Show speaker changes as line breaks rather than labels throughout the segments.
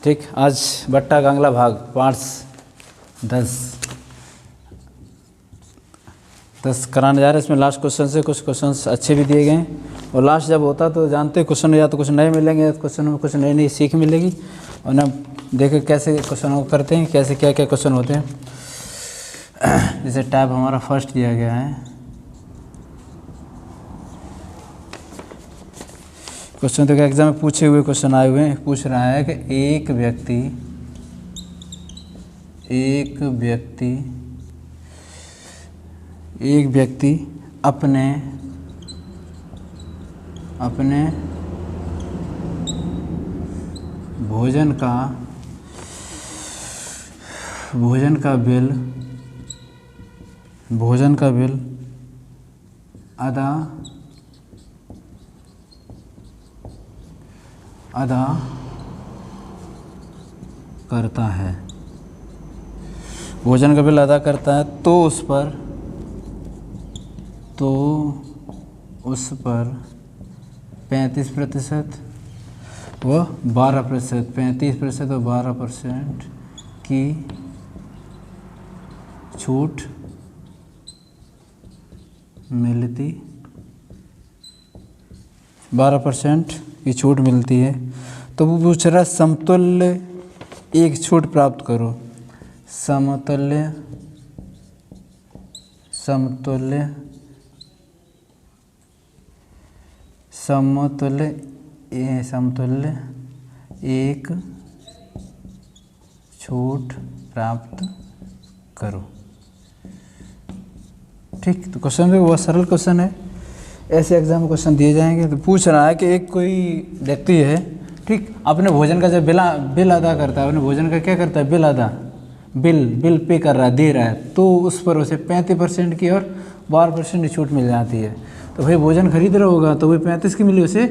ठीक, आज बट्टा का अगला भाग पार्ट्स 10 कराने जा रहे हैं। इसमें लास्ट क्वेश्चन से कुछ क्वेश्चंस अच्छे भी दिए गए हैं और लास्ट जब होता तो जानते क्वेश्चन या तो कुछ नए मिलेंगे या क्वेश्चन में कुछ नई नई सीख मिलेगी और ना देखें कैसे क्वेश्चन को करते हैं, कैसे क्या क्या क्वेश्चन होते हैं। जैसे टाइप हमारा फर्स्ट दिया गया है, क्वेश्चन तो क्या एग्जाम में पूछे हुए क्वेश्चन आए हुए हैं। पूछ रहा है कि एक व्यक्ति अपने भोजन का बिल अदा करता है, भोजन का बिल अदा करता है तो उस पर 35% व 12%, 35% और 12% की छूट मिलती, 12% की छूट मिलती है। तो वो पूछ रहा है समतुल्य एक छूट प्राप्त करो। समतुल्य एक छूट प्राप्त करो। ठीक, तो क्वेश्चन भी बहुत सरल क्वेश्चन है, ऐसे एग्जाम में क्वेश्चन दिए जाएंगे। तो पूछ रहा है कि एक कोई व्यक्ति है, ठीक, अपने भोजन का जब बिल अदा करता है, अपने भोजन का क्या करता है, बिल पे कर रहा है, दे रहा है, तो उस पर उसे 35% की और 12% की छूट मिल जाती है। तो भाई भोजन खरीद रहा होगा तो वही 35 की मिली, उसे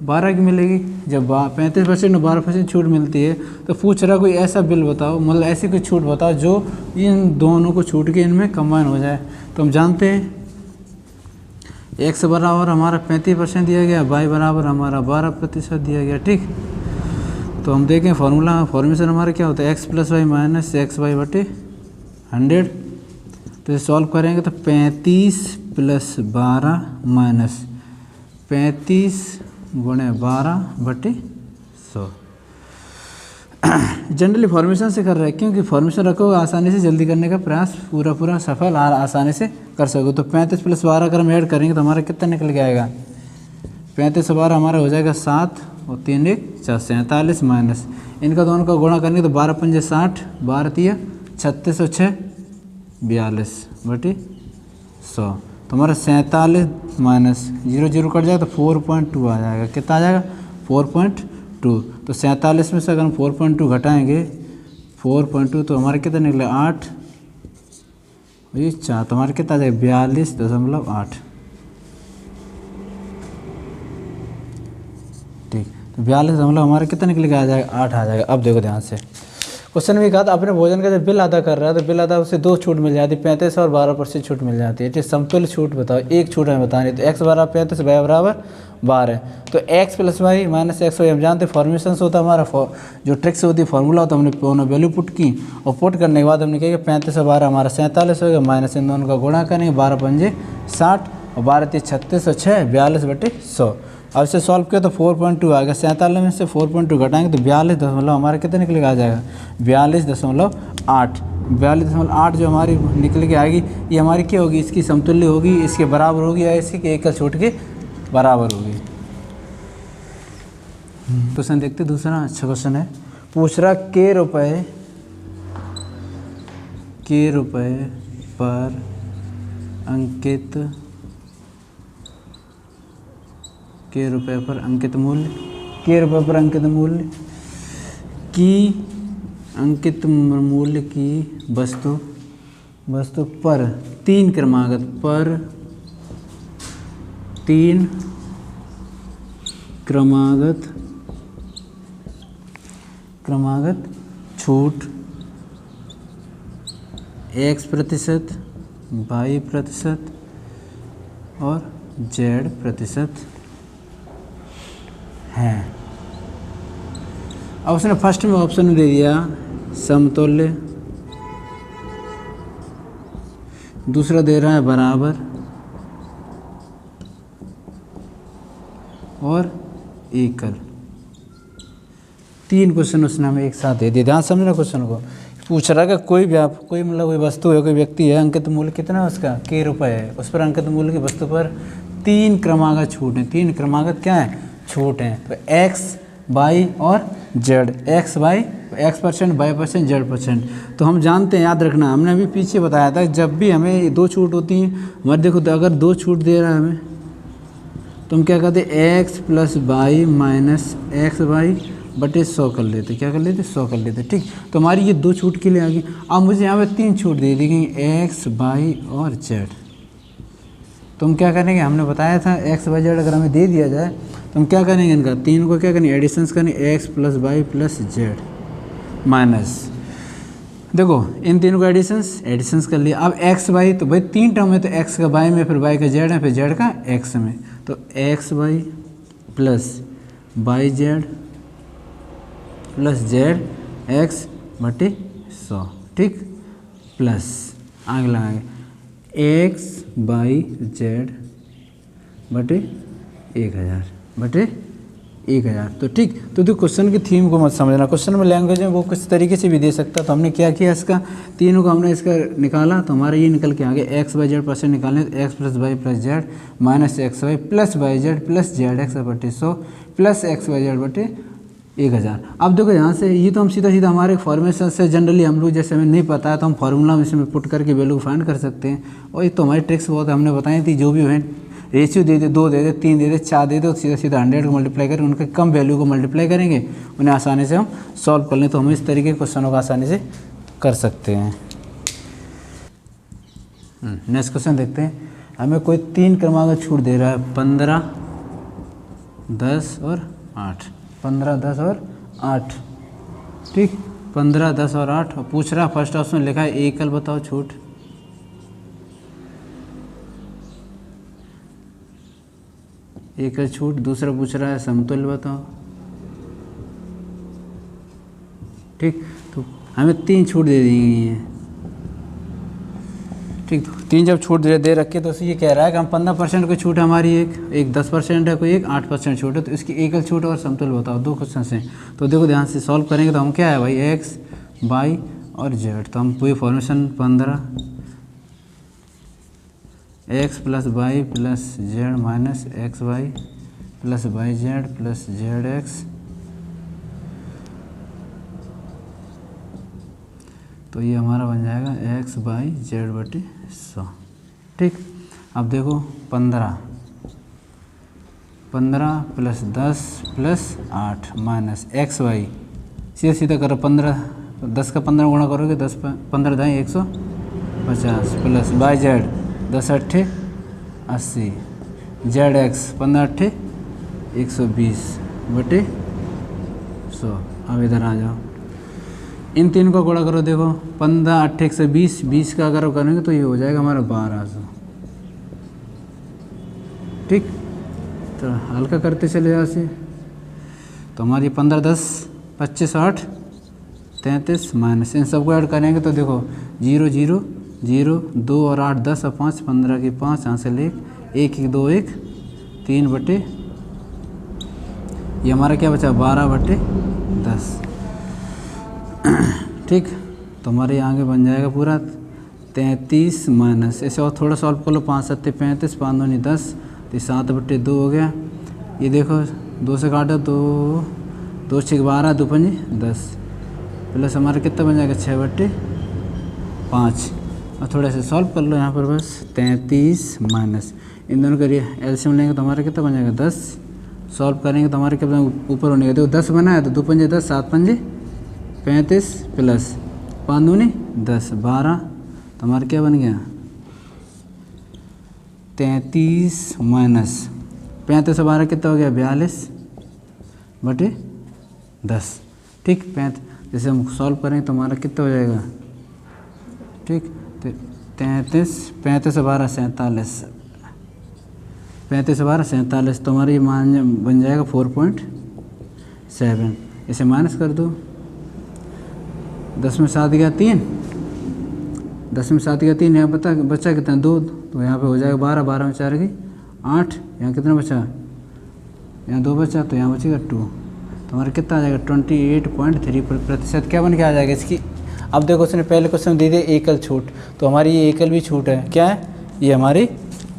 12 की मिलेगी। जब 35% और 12% छूट मिलती है तो पूछ रहा कोई ऐसा बिल बताओ, मतलब ऐसी कोई छूट बताओ जो इन दोनों को छूट के इनमें कंबाइन हो जाए। तो हम जानते हैं x बराबर हमारा 35% दिया गया, y बराबर हमारा 12% दिया गया। ठीक, तो हम देखें फॉर्मेशन हमारा क्या होता है, x + y - xy बटे 100। तो इसे सॉल्व करेंगे तो 35 + 12 - 35 × 12 बटे 100। जनरली फॉर्मेशन से कर रहे हैं, क्योंकि फॉर्मेशन रखोगे आसानी से जल्दी करने का प्रयास पूरा सफल आसानी से कर सको। तो 35 + 12 अगर हम ऐड करेंगे तो हमारा कितना निकल के आएगा, 35 और 12 हमारा हो जाएगा 7 और 3 × 4 47 माइनस इनका दोनों का गुणा करेंगे तो 12 × 5 = 60, 12 × 3 = 36 और 6 = 42 बटे 100। तो हमारा 47 माइनस 0 0 कट जाएगा तो 4.2 आ जाएगा। कितना आ जाएगा, 4.2। तो 47 में से अगर हम 4.2 घटाएंगे 4.2 तो हमारे कितना निकले 8 ये 4, तो हमारे कितना आ जाएगा 42.8। ठीक, तो 42 हमारा कितना निकलेगा, आ जाएगा 8 आ जाएगा। अब देखो ध्यान से क्वेश्चन में कहा था अपने भोजन का जब बिल अदा कर रहा है तो बिल अदा उसे 2 छूट मिल जाती है, 35 और 12% छूट मिल जाती है। ठीक, समतुल्य छूट बताओ, एक छूट हमें बतानी है। तो x बराबर 35, y बराबर 12। तो x + y - xy हम जानते हैं फॉर्मेशन से होता है हमारा, जो ट्रिक्स होती है फार्मूला होता है, हमने दोनों वैल्यू पुट की और पुट करने के बाद हमने कहा कि 35 और 12 हमारा 47 होगा, माइनस इन दोनों का गुणा करेंगे, 12 × 5 = 60 और 12 × 3 = 36 और 6 = 42 बटे 100। अब इसे सॉल्व किया तो 4.2 आएगा, 47 में से 4.2 घटाएंगे तो 42 हमारा कितना निकलेगा, आ जाएगा 42.8। 42.8 जो हमारी निकल के आएगी ये हमारी क्या होगी, इसकी समतुल्य होगी, इसके बराबर होगी या इसकी एकल छूट के बराबर होगी। क्वेश्चन देखते दूसरा, अच्छा क्वेश्चन है। पूछ रहा के रुपए पर अंकित मूल्य की वस्तु पर 3 क्रमागत छूट x%, y% और z% हैं। अब उसने फर्स्ट में ऑप्शन में दे दिया समतुल्य, दूसरा दे रहा है बराबर और एकल। 3 क्वेश्चन उसने हमें एक साथ दे दिए। ध्यान समझना क्वेश्चन को। पूछ रहा है कि कोई भी आप कोई मतलब कोई वस्तु है, कोई व्यक्ति है, अंकित मूल्य कितना है उसका, k रुपये है, उस पर अंकित मूल्य की वस्तु पर 3 क्रमागत छूट है। 3 क्रमागत क्या है, छूट है। तो x, y और z, x%, y%, z%। तो हम जानते हैं, याद रखना, हमने अभी पीछे बताया था जब भी हमें 2 छूट होती हैं, हमारे देखो तो अगर 2 छूट दे रहा है हमें तो हम क्या कहते हैं, x + y माइनस xy बटे 100 कर लेते। क्या कर लेते, 100 कर लेते। ठीक, तो हमारी ये 2 छूट के लिए आ गई। अब मुझे यहाँ पे 3 छूट दे दी गई, x, y और z। तो हम क्या करेंगे, हमने बताया था x, y, z अगर हमें दे दिया जाए तो हम क्या करेंगे, इनका 3 को क्या करेंगे, एडिशंस करेंगे, x + y + z माइनस, देखो इन तीनों को एडिशंस कर लिया। अब x, y, तो भाई 3 टर्म है, तो x का y में, फिर y का z है, फिर z का x में, तो x, y + yz + z x बटे 100। ठीक, प्लस आगे लगाएंगे x, y, z बटे 1000 बटे 1000। तो ठीक, तो क्वेश्चन की थीम को मत समझना। क्वेश्चन में लैंग्वेज है वो किस तरीके से भी दे सकता। तो हमने क्या किया, इसका तीनों को हमने इसका निकाला, तो हमारा ये निकल के आगे x, y, z परसेंट निकालें, x + y + z minus xy + yz + zx बटे 100 प्लस xy z बटे 1000। अब देखो यहाँ से ये तो हम सीधा हमारे फॉर्मेशन से जनरली हम लोग जैसे हमें नहीं पता है तो हम फार्मूला में इसमें पुट करके वैल्यू को फाइंड कर सकते हैं। और ये तो हमारी ट्रिक्स बहुत हमने बताई थी, जो भी है रेशियो दे दे, 2 दे दे, 3 दे दे, 4 दे दे, तो सीधा 100 को मल्टीप्लाई करें, उनके कम वैल्यू को मल्टीप्लाई करेंगे, उन्हें आसानी से हम सॉल्व कर लें। तो हम इस तरीके के क्वेश्चनों को आसानी से कर सकते हैं। नेक्स्ट क्वेश्चन देखते हैं। हमें कोई 3 क्रमांक छूट दे रहा है, 15, 10 और 8। 15, 10 और 8। ठीक, 15, 10 और 8। और पूछ रहा फर्स्ट ऑप्शन लिखा है एकल, बताओ छूट। एकल छूट। दूसरा पूछ रहा है समतुल्य, बताओ। ठीक, तो हमें 3 छूट दे दी गई हैं। ठीक, तो 3 जब छूट दे रखे तो ये कह रहा है कि हम 15% की छूट है हमारी, एक 10% है, कोई एक 8% छूट है, तो इसकी एकल छूट और समतुल्य बताओ। 2 क्वेश्चन से, तो देखो ध्यान से सॉल्व करेंगे तो हम क्या है भाई, x, y और z। तो हम पूरी formation 15 x + y + z minus xy + yz + zx, तो ये हमारा बन जाएगा x, y, z बटे 100। ठीक, अब देखो 15 + 10 + 8 माइनस xy, सीधा करो 15, 10 का 15 गुणा करोगे, 10 15 दाएँ 150 प्लस yz 10 8 80 zx 15 8 120 बटे 100। अब इधर आ जाओ, इन तीन को गुणा करो, देखो 15 8 120, 20 का अगर करेंगे तो ये हो जाएगा हमारा 1200। ठीक, तो हल्का करते चले यहाँ से, तो हमारी 15 10 25 8 33 माइनस, इन सबको ऐड करेंगे तो देखो 0 0 0 2 और 8 10 और 5 15 की 5, यहाँ से ले 1 1 2 1 3 बटे, ये हमारा क्या बचा 12 बटे 10। ठीक, तो हमारे यहाँ आगे बन जाएगा पूरा 33 माइनस, ऐसे और थोड़ा सॉल्व कर लो, 5 7 35 5 2 10, तो 7 बटे 2 हो गया। ये देखो 2 से काटो, 2 6 12 2 5 10 प्लस हमारा कितना बन जाएगा 6 बटे 5। और थोड़ा सा सॉल्व कर लो यहाँ पर बस, 33 माइनस, इन दोनों का एलसीएम लेंगे तो हमारा कितना बन जाएगा 10। सॉल्व करेंगे तो हमारे कितना ऊपर होने का, देखो 10 बना है तो 2 5 10 7 5 35 प्लस 5 2 10 12, तो हमारा क्या बन गया 33 माइनस 35 से 12 कितना हो गया 42 बटे 10। ठीक, 35 जैसे हम सॉल्व करें तो हमारा कितना हो जाएगा, ठीक, 35 से 12 47, 35 से 12 47, तो हमारा ये मान बन जाएगा 4.7। इसे माइनस कर दो, 10 में 7 गया 3, 10 में 7 गया 3, यहाँ बचा कितना 2, तो यहाँ पे हो जाएगा 12, 12 में 4 गई 8, यहाँ कितना बचा, यहाँ 2 बचा, तो यहाँ बचेगा 2, तो हमारा कितना आ जाएगा 28.3% क्या बन के आ जाएगा इसकी। अब देखो उसने पहले क्वेश्चन दे दिया एकल छूट, तो हमारी ये एकल भी छूट है, क्या है ये हमारी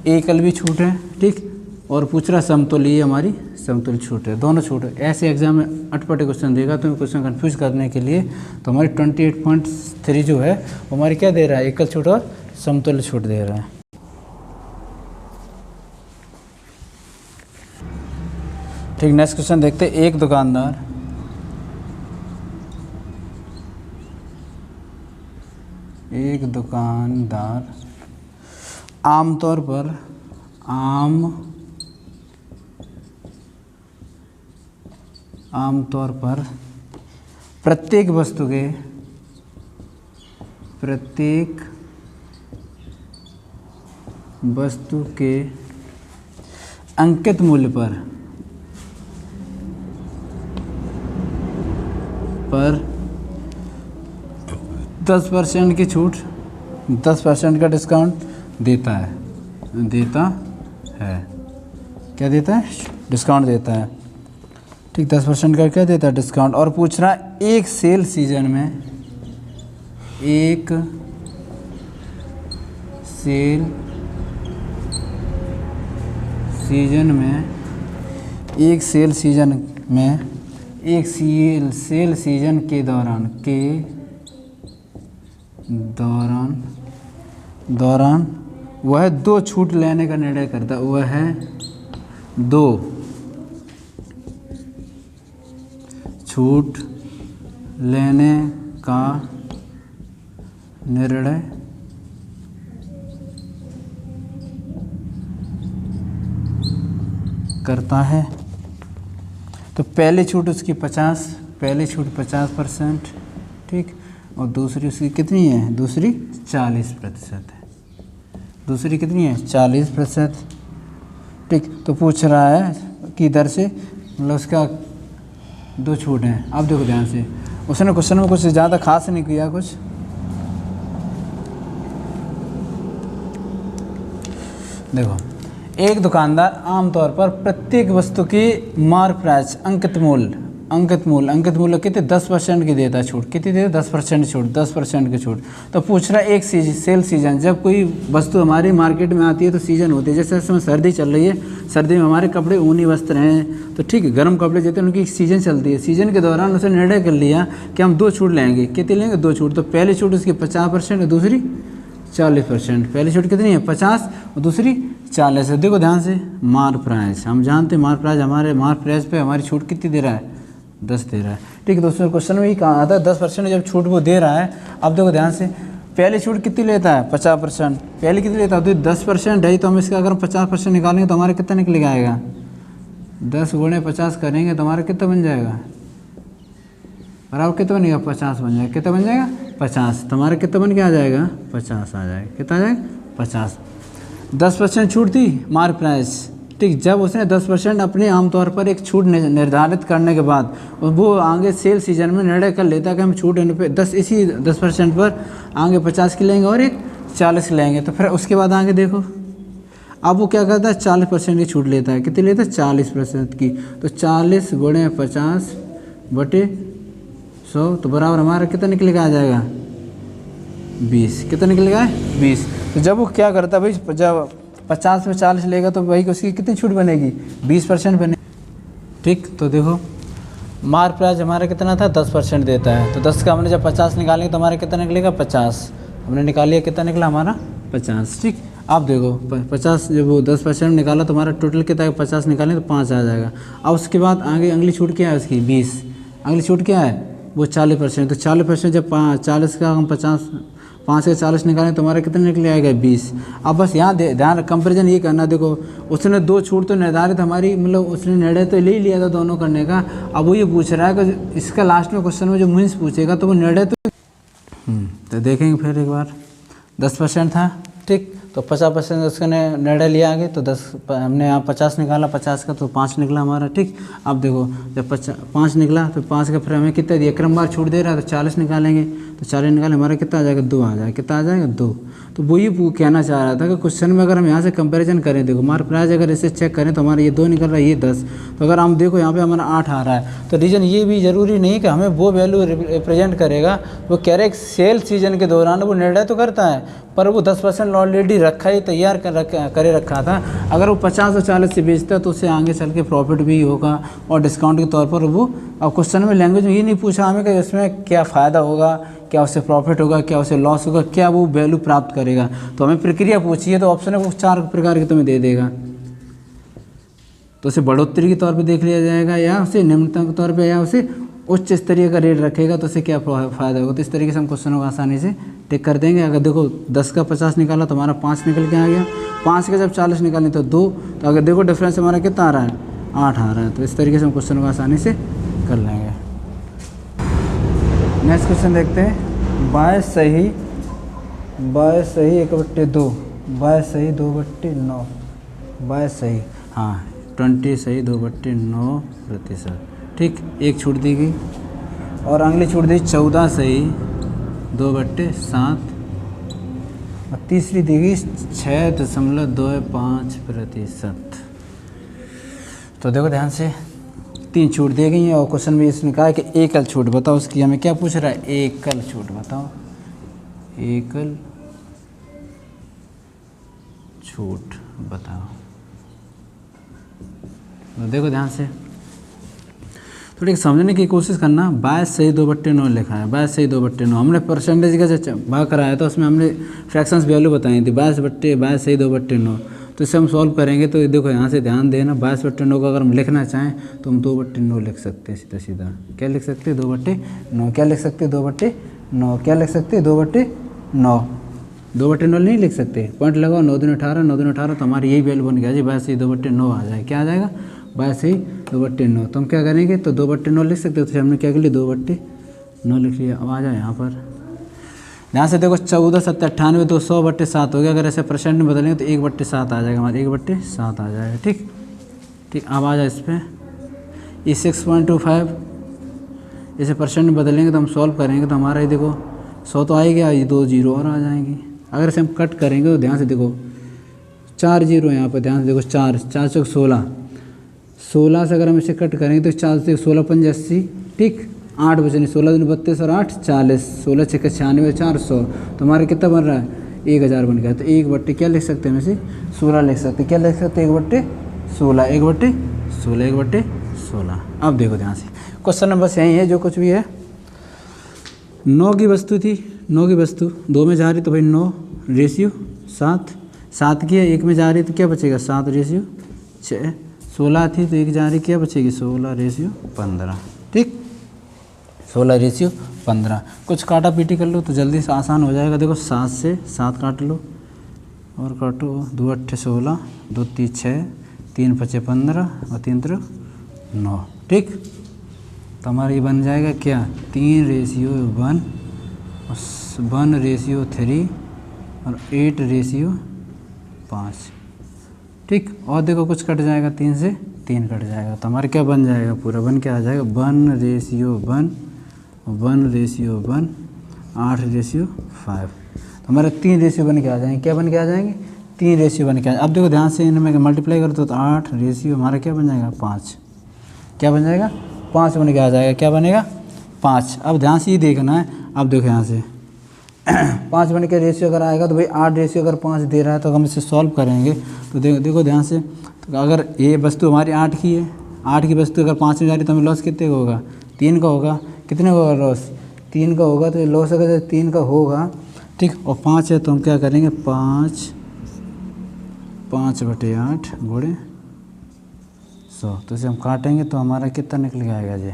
एकल भी छूट है, ठीक। और पूछ रहा समतुल्य, ये हमारी समतुल्य छूट है, दोनों छूट है। ऐसे एग्जाम में अटपटे क्वेश्चन देगा तो क्वेश्चन कंफ्यूज करने के लिए, तो हमारी 28.3 जो है वो हमारी क्या दे रहा है, एकल छूट और समतुल्य छूट दे रहा है। ठीक, नेक्स्ट क्वेश्चन देखते हैं। एक दुकानदार आमतौर पर प्रत्येक वस्तु के अंकित मूल्य पर 10% की छूट, 10% का डिस्काउंट देता है, क्या देता है, डिस्काउंट देता है, ठीक। 10% का क्या देता है, डिस्काउंट। और पूछ रहा है एक सेल सीजन में, एक सेल सीजन के दौरान वह 2 छूट लेने का निर्णय करता है, वह 2 छूट लेने का निर्णय करता है। तो पहली छूट उसकी 50%, ठीक। और दूसरी उसकी कितनी है, दूसरी 40% है, दूसरी कितनी है 40%, ठीक। तो पूछ रहा है कि दर से, मतलब उसका 2 छूट हैं। अब देखो ध्यान से, उसने क्वेश्चन में कुछ ज़्यादा खास नहीं किया कुछ। देखो, एक दुकानदार आमतौर पर प्रत्येक वस्तु की मार्क प्राइस अंकित मूल्य कितने 10% की देता है छूट, कितनी देता है 10% छूट, 10% की छूट। तो पूछ रहा है एक सेल सीजन, जब कोई वस्तु हमारी मार्केट में आती है तो सीजन होती है, जैसे इस समय सर्दी चल रही है, सर्दी में हमारे कपड़े ऊनी वस्त्र हैं, तो ठीक है, गर्म कपड़े जो हैं उनकी सीजन चलती है। सीजन के दौरान उसने निर्णय कर लिया कि हम 2 छूट लेंगे, कितनी लेंगे 2 छूट। तो पहली छूट उसकी 50% और दूसरी 40%। पहली छूट कितनी है 50 और दूसरी 40 है। देखो ध्यान से, मार्क प्राइस हम जानते हैं, मार्क प्राइस हमारे मार्क प्राइस पे हमारी छूट कितनी दे रहा है 10 दे रहा है, ठीक है। दोस्तों क्वेश्चन में ही कहा था 10% जब छूट वो दे रहा है। अब देखो ध्यान से, पहली छूट कितनी लेता है 50%, पहले कितनी लेता है तो 10% है, तो हम इसका अगर 50% निकालेंगे तो हमारा कितना निकल आएगा, 10 गुणे 50 करेंगे तो हमारा कितना बन जाएगा, बराबर कितना बनेगा 50 बन जाएगा, कितना बन जाएगा 50, तो हमारा कितना बन के आ जाएगा 50 आ जाएगा, कितना आ जाएगा 50। 10% छूट थी मार्क प्राइस, ठीक। जब उसने 10% अपने आमतौर पर एक छूट निर्धारित करने के बाद वो आगे सेल सीजन में निर्णय कर लेता है कि हम छूट पे 10% पर आगे 50 की लेंगे और एक 40 की लेंगे। तो फिर उसके बाद आगे देखो, अब वो क्या करता है 40% की छूट लेता है, कितनी लेता है 40% की। तो 40 गुणे 50 बटे 100, तो बराबर हमारा कितना निकलेगा आ जाएगा 20, कितना निकलेगा 20। तो जब वो क्या करता है भाई, जब 50 में 40 लेगा तो भाई उसकी कितनी छूट बनेगी 20% बनेगी, ठीक। तो देखो मार्क प्राइस हमारा कितना था 10% देता है, तो 10 का हमने जब 50 निकालेंगे तो हमारा कितना निकलेगा 50, हमने निकाल लिया, कितना निकला हमारा 50, ठीक। अब देखो 50 जब वो 10% निकाला तो हमारा टोटल कितना है 50 निकालेंगे तो 5 आ जाएगा। अब उसके बाद आगे अगली छूट क्या है उसकी 20, अगली छूट क्या है वो 40%। तो 40% जब 40 का हम 5 से 40 निकालें तो हमारा कितना निकल आएगा 20। अब बस यहाँ ध्यान कंपैरिजन ये करना, देखो उसने 2 छूट तो निर्धारित हमारी, मतलब उसने निर्णय तो ले ही लिया था दोनों करने का। अब वो ये पूछ रहा है कि इसका लास्ट में क्वेश्चन में जो मीन्स पूछेगा तो वो निर्णय तो देखेंगे फिर एक बार 10% था, ठीक। तो 50% उसने निर्णय लिया आगे, तो 10 हमने यहाँ 50 निकाला, 50 का तो 5 निकला हमारा। ठीक, अब देखो जब 5 निकला तो 5 का फिर हमें कितना दिया, क्रमवार छूट दे रहा है, तो 40 निकालेंगे, तो 40 निकाले हमारा कितना आ जाएगा, 2 आ जाएगा। कितना आ जाएगा, 2। तो वो ये कहना चाह रहा था कि क्वेश्चन में अगर हम यहाँ से कंपैरिजन करें, देखो हमारा प्राइस अगर इसे चेक करें तो हमारा ये 2 निकल रहा है, ये 10, तो अगर हम देखो यहाँ पे हमारा 8 आ रहा है, तो रीजन ये भी ज़रूरी नहीं कि हमें वो वैल्यू रिप्रेजेंट करेगा। वो कह रहे सेल सीजन के दौरान वो निर्णय तो करता है, पर वो 10% ऑलरेडी रखा ही तैयार करे रखा था। अगर वो 50 और 40 से बेचता तो उससे आगे चल के प्रॉफिट भी होगा और डिस्काउंट के तौर पर वो। अब क्वेश्चन में लैंग्वेज में ये नहीं पूछा हमें कि इसमें क्या फ़ायदा होगा, क्या उससे प्रॉफिट होगा, क्या उससे लॉस होगा, क्या वो वैल्यू प्राप्त करेगा। तो हमें प्रक्रिया पूछी है, तो ऑप्शन है वो 4 प्रकार की तुम्हें दे देगा। तो उसे बढ़ोतरी के तौर पे देख लिया जाएगा, या उसे निम्नतम के तौर पे, या उसे उच्च स्तरीय का रेट रखेगा तो उससे क्या फ़ायदा होगा। तो इस तरीके से हम क्वेश्चनों को आसानी से टिक कर देंगे। अगर देखो 10 का 50 निकाला तो हमारा 5 निकल के आ गया, 5 का जब 40 निकालें तो 2, तो अगर देखो डिफरेंस हमारा कितना आ रहा है, 8 आ रहा है। तो इस तरीके से हम क्वेश्चनों को आसानी से कर लेंगे। नेक्स्ट क्वेश्चन देखते हैं। बाय सही 1/2, बाय सही 2/9, बाय सही, हाँ 20 सही 2/9%। ठीक, एक छूट दी गई और अगली छूट दी 14 सही 2/7, और तीसरी दी गई 6.25%। तो देखो ध्यान से, 3 छूट दी गई हैं और क्वेश्चन में इसने कहा है कि एकल छूट बताओ। उसकी हमें क्या पूछ रहा है, एकल छूट बताओ, एकल छूट बताओ। तो देखो ध्यान से, थोड़ी समझने की कोशिश करना। 22 सही 2/9 लिखा है, 22 सही 2/9। हमने परसेंटेज का भाग कराया था, उसमें हमने फ्रैक्शंस वैल्यू बताई थी, 22 सही 2/9। तो इसे हम सॉल्व करेंगे। तो देखो यहाँ से ध्यान देना, 22/9 को अगर हम लिखना चाहें तो हम 2/9 लिख सकते हैं, सीधा सीधा। क्या लिख सकते हैं, 2/9। क्या लिख सकते हैं, 2/9। क्या लिख सकते हैं, 2/9। 2/9 नहीं लिख सकते, पॉइंट लगाओ, 9 दूनी 18, 9 दूनी 18, तो हमारी यही वैल्यू बन गया जी, 22 सही 2/9 आ जाए। क्या आ जाएगा, 22 सही 2/9। तो हम क्या करेंगे, तो 2/9 लिख सकते हो, तो हमने क्या कर लिया, 2/9 लिख लिया। अब आ जाए यहाँ पर ध्यान से देखो, 14 7 98 तो 100/7 हो गया। अगर ऐसे परसेंट में बदलेंगे तो 1/7 आ जाएगा हमारे, 1/7 आ जाएगा। ठीक ठीक, अब आ जाए इस पर, ये 6.25 इसे परसेंट में बदलेंगे तो हम सॉल्व करेंगे तो हमारा ये देखो 100 तो आएगा, ये 2 जीरो और आ जाएंगी। अगर इसे हम कट करेंगे तो ध्यान से देखो 4 जीरो यहाँ पर, ध्यान से देखो 4 चौक 16, 16 से अगर हम इसे कट करेंगे तो 4 से 16 5 80, ठीक 8 बचे नहीं, 16 दूनी 32 और 8 40, 16 6 96 400, तो हमारा कितना बन रहा है, 1000 बन गया। तो 1/, क्या लिख सकते हैं, हम इसे 16 लिख सकते हैं। क्या लिख सकते हैं, 1/16, 1/16, 1/16। अब देखो ध्यान से, क्वेश्चन नंबर यही है, जो कुछ भी है। 9 की वस्तु थी, 9 की वस्तु 2 में जा रही तो भाई 9 रेशियो 7, 7 की है 1 में जा रही तो क्या बचेगा, 7 रेशियो 6, 16 थी तो 1 जा रही, क्या बचेगी, 16 रेशियो 15। ठीक, 16 रेशियो 15। कुछ काटा पीटी कर लो तो जल्दी से आसान हो जाएगा। देखो 7 से 7 काट लो और काटो, 2 8 16, 2 3 6, 3 5 15 और 3 3 9। ठीक, तो हमारा ये बन जाएगा क्या, 3 रेशियो 1, 1 रेशियो 3 और 8 रेशियो 5। ठीक, और देखो कुछ कट जाएगा, 3 से 3 कट जाएगा, तो हमारा क्या बन जाएगा, पूरा बन के आ जाएगा 1 रेशियो 1, 1 रेशियो 1, 8 रेशियो 5। तो हमारे 3 रेशियो बन के आ जाएंगे। क्या बन के आ जाएंगे, 3 रेशियो बन के आ। अब देखो ध्यान से इनमें मल्टीप्लाई कर दो तो 8 रेशियो हमारा क्या बन जाएगा, 5। क्या बन जाएगा, 5 बन के आ जाएगा। क्या बनेगा, 5। अब ध्यान से ही देखना है। अब देखो यहाँ से 5 बन के रेशियो अगर आएगा तो भाई 8 रेशियो अगर 5 दे रहा है तो हम इसे सॉल्व करेंगे। तो देखो ध्यान से, तो अगर ये वस्तु हमारी 8 की है, 8 की वस्तु अगर 5 में जा रही तो हमें लॉस कितने का होगा, 3 का होगा। कितने का होगा लॉस, 3 का होगा। तो लॉस अगर 3 का होगा, ठीक, और 5 है तो हम क्या करेंगे, 5/8 गुणे 100। तो इसे हम काटेंगे तो हमारा कितना निकल के आएगा जी,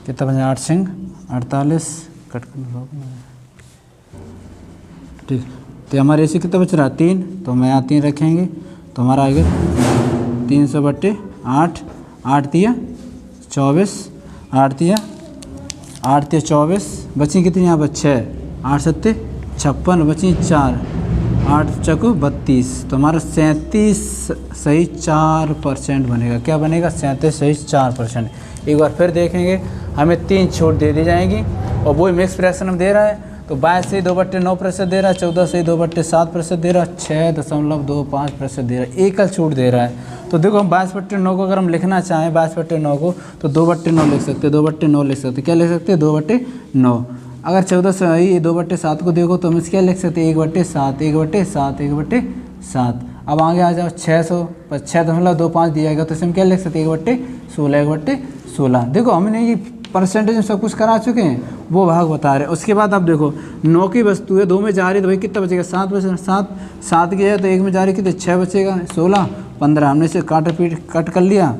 कितना बन जाए, 8 सिंग 48 कट कर। ठीक, तो हमारे ऐसे कितना बच रहा है, 3, तो हम यहाँ 3 रखेंगे तो हमारा आएगा 300/8, 8 दिया 24, 8 दिया 8 ते 24 बची कितनी यहाँ पर 6, 8 सत्ते 56 बची 4, 8 चौको 32, तो हमारा 37.4% बनेगा। क्या बनेगा? 37.4%। एक बार फिर देखेंगे, हमें 3 छूट दे दी जाएंगी और वही मिक्स फ्रैक्शन में दे रहा है। तो 22 से 2/9% दे रहा है, 14 से 2/7% दे रहा है, 6.25% दे रहा है, एकल छूट दे रहा है। तो देखो हम 22/9 को अगर हम लिखना चाहें 22/9 को तो 2/9 लिख सकते हैं, 2/9 लिख सकते हैं। क्या लिख सकते हैं? 2/9। अगर 14 से 2/7 को देखो तो हम इस क्या लिख सकते हैं? 1/7, 1/7, 1/7। अब आगे आ जाओ 6.25 दिया गया तो इसे हम क्या लिख सकते हैं? 1/16, 1/16। देखो हमने ये परसेंटेज में सब कुछ करा चुके हैं, वो भाग बता रहे हैं। उसके बाद अब देखो 9 की वस्तु है, 2 में जा रही है तो भाई कितना बचेगा? 7 बचेगा। 7 की है तो 1 में जा रही कितने? 6 बचेगा। 16, 15 हमने इसे कट कर लिया।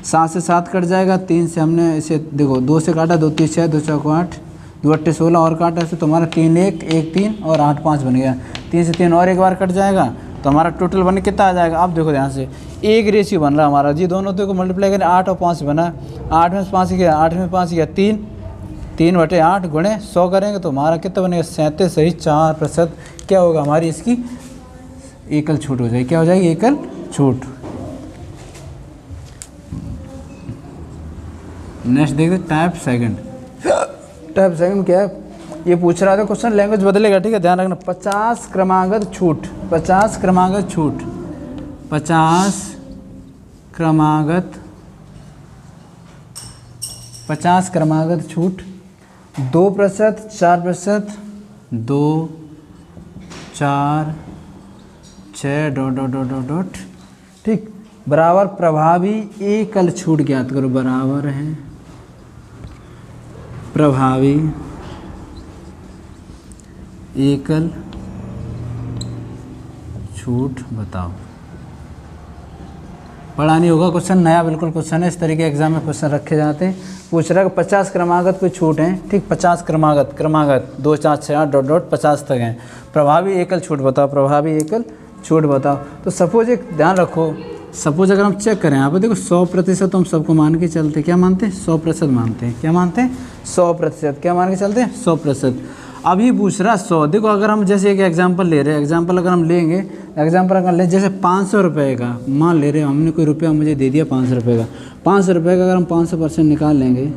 7 से 7 कट जाएगा, 3 से हमने इसे देखो 2 से काटा, 2 3 6, 2 4 8, 2/16 और काटा इसे तो हमारा 3 1 1 3 और 8 5 बन गया। 3 से 3 और एक बार कट जाएगा तो हमारा टोटल बन कितना आ जाएगा? अब देखो ध्यान से, एक रेशियो बन रहा है हमारा जी, दोनों को मल्टीप्लाई करें 8 और 5 बना। 8 में 5 गया, 8 में 5 गया 3, 3/8 गुणे 100 करेंगे तो हमारा कितना बनेगा? 37.4% क्या होगा? हमारी इसकी एकल छूट हो जाएगी। क्या हो जाएगी? एकल छूट। नेक्स्ट देखते टाइप सेकंड। टाइप सेकंड क्या है? ये पूछ रहा था क्वेश्चन, लैंग्वेज बदलेगा, ठीक है, ध्यान रखना। 50 क्रमागत छूट, 50 क्रमागत छूट, 50 क्रमागत, 50 क्रमागत छूट 2%, 4%, 2, 4, 6 ... ठीक, बराबर प्रभावी एकल छूट ज्ञात करो। बराबर है प्रभावी एकल छूट बताओ। पढ़ा नहीं होगा क्वेश्चन, नया बिल्कुल क्वेश्चन है, इस तरीके एग्जाम में क्वेश्चन रखे जाते हैं। पूछ रहा है कि 50 क्रमागत कोई छूट है, ठीक, 50 क्रमागत 2 4 6 8 ... 50 तक हैं। प्रभावी एकल छूट बताओ, प्रभावी एकल छूट बताओ। तो सपोज एक ध्यान रखो, सपोज अगर हम चेक करें यहाँ पर देखो 100% हम सबको मान के चलते, क्या मानते हैं? 100% मानते हैं। क्या मानते हैं? 100%। क्या मान के चलते हैं? 100%। अब ये पूछ रहा है 100। देखो अगर हम जैसे एक एग्जांपल ले रहे हैं, एग्जांपल अगर हम लेंगे, एग्जांपल अगर ले जैसे 500 रुपये का मान ले रहे हैं, हमने कोई रुपया मुझे दे दिया 500 रुपये का। 500 रुपये का अगर हम 500% निकाल लेंगे,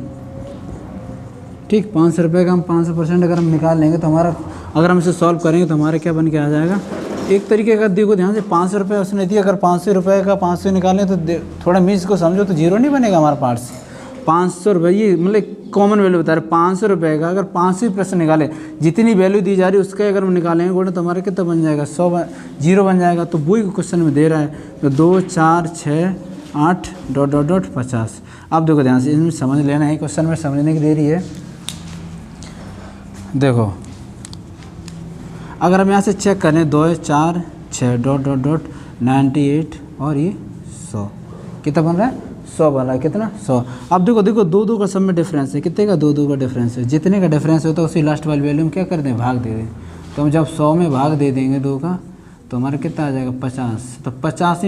ठीक, 500 रुपये का हम 500% अगर हम निकाल लेंगे तो हमारा, अगर हम इसे सॉल्व करेंगे तो हमारा क्या बन के आ जाएगा? एक तरीके का देखो ध्यान से, 500 रुपये उसने दिया, अगर 500 रुपये का 500 निकालें तो थोड़ा मीन्स को समझो तो जीरो नहीं बनेगा हमारा पार्ट्स। 500 रुपये ये मतलब कॉमन वैल्यू बता रहे, 500 रुपये का अगर 500% निकाले, जितनी वैल्यू दी जा रही है उसका अगर हम निकालेंगे गुण तो हमारा कितना बन जाएगा? 100 जीरो बन जाएगा। तो वही क्वेश्चन में दे रहा है, तो 2 4 6 8 ... 50। अब देखो ध्यान से, इसमें समझ लेना है, क्वेश्चन में समझने की देरी है। देखो अगर हम यहाँ से चेक करें 2 4 6 ... 98 और ये 100, कितना बन रहा है? 100 बन रहा है। कितना? 100। अब देखो 2 का सब में डिफरेंस है, कितने का? 2 का डिफरेंस है। जितने का डिफरेंस होता है उसी लास्ट वाली वैल्यू में क्या कर दें? भाग दे दें। तो हम जब 100 में भाग दे देंगे 2 का तो हमारा कितना आ जाएगा? 50। तो 50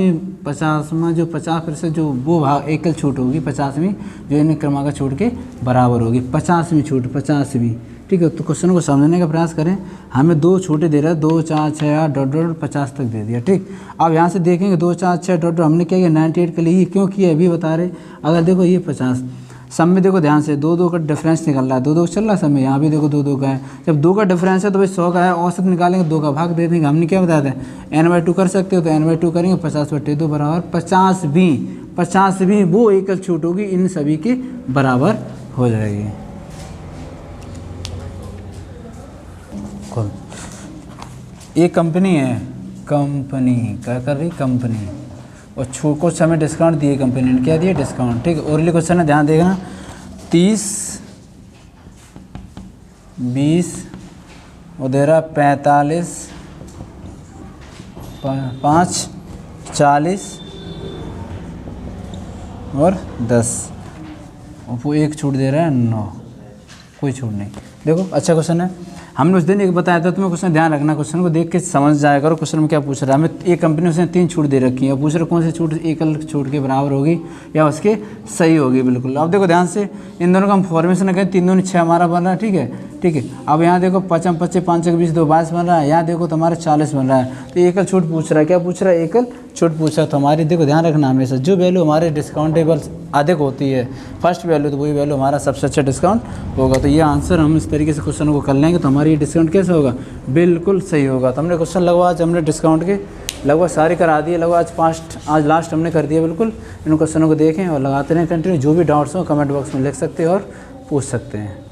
में जो 50% जो वो भाग एकल छूट होगी, 50वीं जो इन क्रमागत छूट के बराबर होगी, 50वीं छूट, 50वीं, ठीक है। तो क्वेश्चन को समझने का प्रयास करें। हमें 2 छूटे दे रहा है, 2 4 6 8 ... 50 तक दे दिया, ठीक। अब यहाँ से देखेंगे 2 4 6 ... हमने क्या किया? 98 के लिए क्यों किया अभी बता रहे। अगर देखो ये 50 सब में देखो ध्यान से 2 का डिफरेंस निकल रहा है, 2 चल रहा है सब में, यहाँ भी देखो 2 का है। जब 2 का डिफरेंस है तो भाई 100 का है, औसत निकालेंगे 2 का भाग दे देंगे। हमने क्या बताया था? n/2 कर सकते हो, तो n/2 करेंगे, 50/2 बराबर 50वीं वो एकल छूट होगी, इन सभी के बराबर हो जाएगी। एक कंपनी है, कंपनी क्या कर रही? कंपनी, और छूट कुछ समय डिस्काउंट दिए कंपनी ने, क्या दिए? डिस्काउंट, ठीक है। ओरली क्वेश्चन है, ध्यान देखना। 30 20 और दे रहा 45 5 40 और 10, और वो एक छूट दे रहा है 9, कोई छूट नहीं। देखो अच्छा क्वेश्चन है। हमने उस दिन एक बताया था तुम्हें क्वेश्चन, ध्यान रखना, क्वेश्चन को देख के समझ जाया करो क्वेश्चन में क्या पूछ रहा है। हमें एक कंपनी उसने 3 छूट दे रखी है और पूछ रहा कौन सी छूट एकल छूट के बराबर होगी या उसके सही होगी। बिल्कुल, अब देखो ध्यान से, इन दोनों का हम फॉर्मेशन करें, 3 दूनी 6 हमारा बन रहा है, ठीक है, ठीक है। अब यहाँ देखो 5 25 5 के 20 2 22 बन रहा है, यहाँ देखो तुम्हारा 40 बन रहा है। तो एकल छूट पूछ रहा है, क्या पूछ रहा है, एकल छूट पूछ रहा है। तो हमारी देखो ध्यान रखना, हमेशा जो वैल्यू हमारे डिस्काउंटेबल अधिक होती है फर्स्ट वैल्यू, तो वही वैल्यू हमारा सबसे अच्छा डिस्काउंट होगा। तो ये आंसर हम इस तरीके से क्वेश्चन को कर लेंगे तो हमारी ये डिस्काउंट कैसे होगा, बिल्कुल सही होगा। तो हमने क्वेश्चन लगभग आज हमने डिस्काउंट के लगभग सारे करा दिए, लगभग आज लास्ट हमने कर दिया। बिल्कुल इन क्वेश्चनों को देखें और लगाते रहें कंटिन्यू। जो भी डाउट्स हो कमेंट बॉक्स में लिख सकते हैं और पूछ सकते हैं।